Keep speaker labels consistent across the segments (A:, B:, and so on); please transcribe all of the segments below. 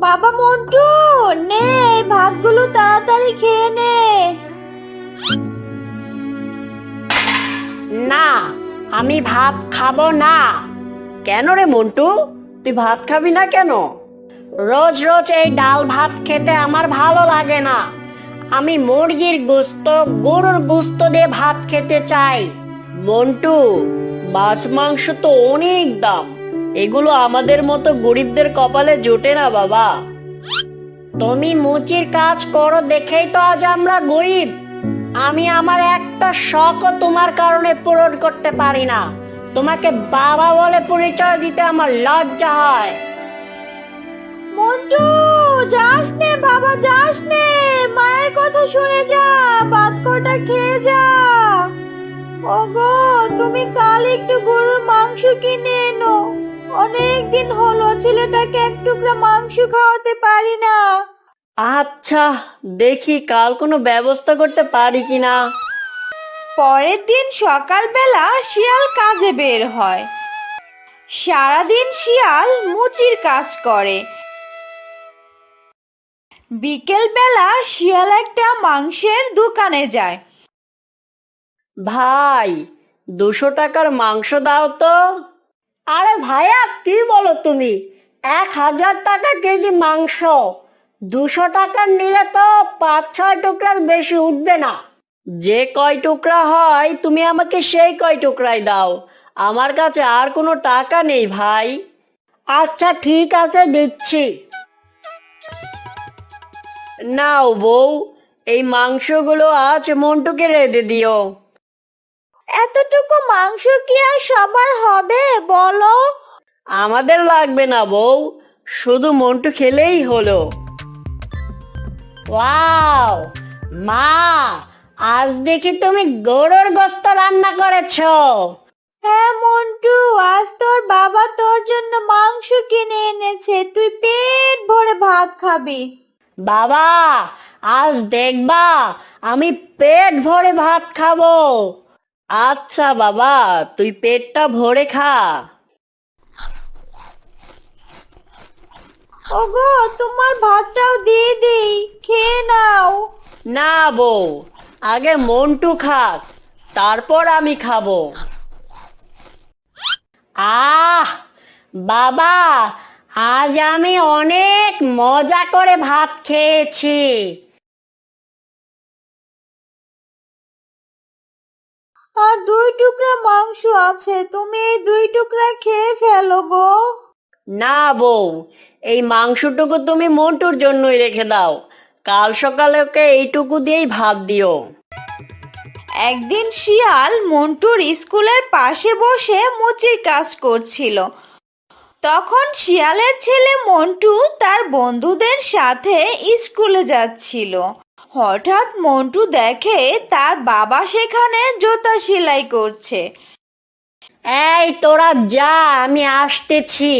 A: বাবা মন্টু, নে এই ভাতগুলো তাড়াতাড়ি খেয়ে নে।
B: না, আমি ভাত খাবো না। কেন রে মন্টু, তুই ভাত খাবি না কেন? রোজ রোজ এই ডাল ভাত খেতে আমার ভালো লাগে না। আমি মুরগির গোস্ত, গরুর গোস্ত দিয়ে ভাত খেতে চাই। মন্টু, মাছ মাংস তো অনেক দাম, এগুলো আমাদের মতো গরিবদের কপালে জোটে না বাবা। তুমি মুচির কাজ করো দেখেই তো আজ আমরা গরিব। আমি আমার একটা শখও তোমার কারণে পূরণ করতে পারি না। তোমাকে বাবা বলে পরিচয় দিতে আমার লজ্জা হয়।
A: মন্টু, যাস নে বাবা, যাস নে, মায়ের কথা শুনে যা, ভাত কটা খেয়ে যা। ওগো, তুমি কাল একটু গরুর মাংস কিনে এনো। অনেক দিন হলো ছেলেটাকে এক টুকরা মাংস খাওয়াতে পারি না।
B: আচ্ছা, দেখি কাল কোনো ব্যবস্থা করতে পারি কিনা।
A: পরের দিন সকালবেলা শিয়াল কাজে বের হয়। সারাদিন শিয়াল মুচির কাজ করে। বিকেল বেলা শিয়াল একটা মাংসের দোকানে যায়।
B: ভাই, 200 টাকার মাংস দাও তো। আরে ভাইয়া, কি বলো তুমি? 1000 টাকা কেজি মাংস। 200 টাকার নিলে তো 5-6 টুকরার বেশি উঠবে না। যে কয় টুকরা হয় তুমি আমাকে সেই কয় টুকরাই দাও। আমার কাছে আর কোনো টাকা নেই ভাই। আচ্ছা ঠিক আছে, দিচ্ছি। নাও বউ, এই মাংসগুলো আজ মন্টুকে রেঁধে দিও।
A: এতটুকু মাংস কি আর সবার হবে বলো?
B: আমাদের লাগবে না বউ, শুধু মন্টু খেলেই হলো। ওয়াও মা, আজ দেখি তুমি গরুর গোশত রান্না করেছো।
A: হ্যাঁ মন্টু, আজ তোর বাবা তোর জন্য মাংস কিনে এনেছে, তুই পেট ভরে ভাত খাবি।
B: বাবা, আজ দেখবা আমি পেট ভরে ভাত খাবো। আচ্ছা বাবা, তুই পেটটা ভরে খা।
A: ওগো, তোমার ভাতটাও দিয়ে দেই, খেয়ে নাও।
B: না বউ, আগে মন্টু খাক, তারপর আমি খাবো। আহ বাবা, আজ আমি অনেক মজা করে ভাত খেয়েছি।
A: আর 2 টুকরা মাংস আছে, তুমি এই 2 টুকরা খেয়ে ফেলো গো।
B: না বউ, এই মাংসটুকু তুমি মন্টুর জন্যই রেখে দাও। কাল সকালে ওকে এইটুকু দিয়েই ভাত দিও।
A: একদিন শিয়াল মন্টুর স্কুলের পাশে বসে মুচির কাজ করছিল। তখন শিয়ালের ছেলে মন্টু তার বন্ধুদের সাথে স্কুলে যাচ্ছিল। হঠাৎ মন্টু দেখে তার বাবা সেখানে জুতা সেলাই করছে।
B: এই তোরা যা, আমি আসতেছি।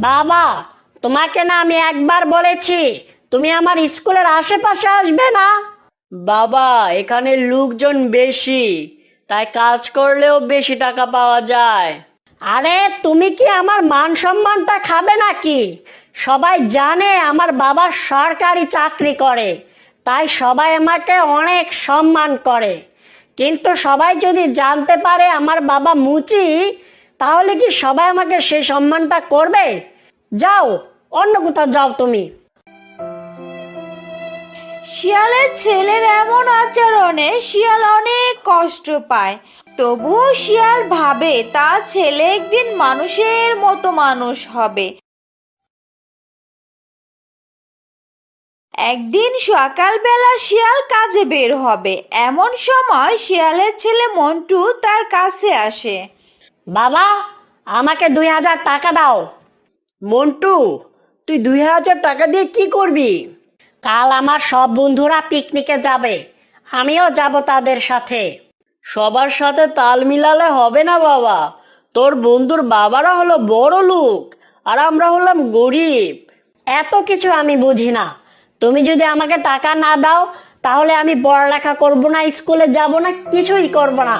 B: বাবা, তোমাকে না আমি একবার বলেছি তুমি আমার স্কুলের আশেপাশে আসবে না। বাবা, এখানে লোকজন বেশি, তাই কাজ করলেও বেশি টাকা পাওয়া যায়। আরে তুমি কি আমার মান সম্মানটা খাবে নাকি? সবাই জানে আমার বাবা সরকারি চাকরি করে, তাই সবাই আমাকে অনেক সম্মান করে। কিন্তু সবাই যদি জানতে পারে আমার বাবা মুচি, তাহলে কি সবাই আমাকে সেই সম্মানটা করবে? যাও, অন্য কোথাও যাও তুমি।
A: শিয়ালের ছেলের এমন আচরণে শিয়াল অনেক কষ্ট পায়। তবুও শিয়াল ভাবে তার ছেলে একদিন মানুষের মতো মানুষ হবে। একদিন সকালবেলা শিয়াল কাজে বের হবে, এমন সময় শিয়ালের ছেলে মন্টু তার কাছে আসে।
B: বাবা, আমাকে 2000 টাকা দাও। মন্টু, তুই 2000 টাকা দিয়ে কি করবি? কাল আমার সব বন্ধুরা পিকনিকে যাবে, আমিও যাব তাদের সাথে। সবার সাথে তাল মিলালে হবে না বাবা। তোর বন্ধুর বাবারা হলো বড় লোক, আর আমরা হলাম গরিব। এত কিছু আমি বুঝি না। তুমি যদি আমাকে টাকা না দাও, তাহলে আমি পড়ালেখা করব না, স্কুলে যাব না, কিছুই করব না।